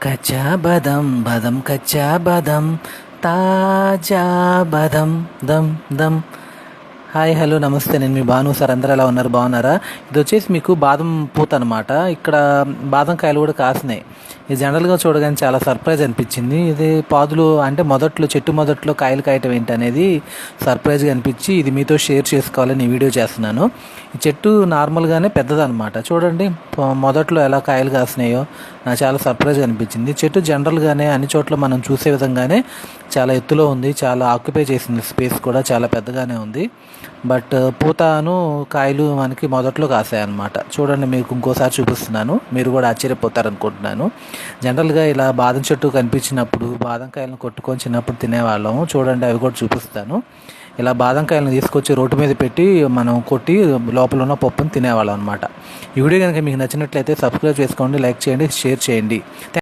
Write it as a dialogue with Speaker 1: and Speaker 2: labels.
Speaker 1: కచ్చా బదం బదం కచ్చా బదం తాజా బదం dum dum. Hi hello నమస్తే, నేను మీ భాను సార్. అందరూ ఎలా ఉన్నారు, బాగున్నారా? ఇది వచ్చేసి మీకు బాదం పూత అనమాట. ఇక్కడ బాదం కాయలు కూడా కాసినాయి. ఇది జనరల్గా చూడగానే చాలా సర్ప్రైజ్ అనిపించింది. ఇది పాదులు అంటే చెట్టు మొదట్లో కాయలు కాయటం ఏంటి అనేది సర్ప్రైజ్గా అనిపించి ఇది మీతో షేర్ చేసుకోవాలని ఈ వీడియో చేస్తున్నాను. ఈ చెట్టు నార్మల్గానే పెద్దదన్నమాట. చూడండి మొదట్లో ఎలా కాయలు కాసినాయో నాకు చాలా సర్ప్రైజ్గా అనిపించింది. చెట్టు జనరల్గానే అన్ని చోట్ల మనం చూసే విధంగానే చాలా ఎత్తులో ఉంది, చాలా ఆక్యుపై చేసింది, స్పేస్ కూడా చాలా పెద్దగానే ఉంది. బట్ పూతను కాయలు మనకి మొదట్లో కాసాయన్నమాట. చూడండి, మీకు ఇంకోసారి చూపిస్తున్నాను, మీరు కూడా ఆశ్చర్యపోతారనుకుంటున్నాను. జనరల్గా ఇలా బాదం చెట్టు కనిపించినప్పుడు బాదం కాయలను కొట్టుకొని చిన్నప్పుడు తినేవాళ్ళము. చూడండి, అవి కూడా చూపిస్తాను. ఇలా బాదం కాయలను తీసుకొచ్చి రోడ్డు మీద పెట్టి మనం కొట్టి లోపల ఉన్న పప్పును తినేవాళ్ళం అనమాట. ఈ వీడియో కనుక మీకు నచ్చినట్లయితే సబ్స్క్రైబ్ చేసుకోండి, లైక్ చేయండి, షేర్ చేయండి.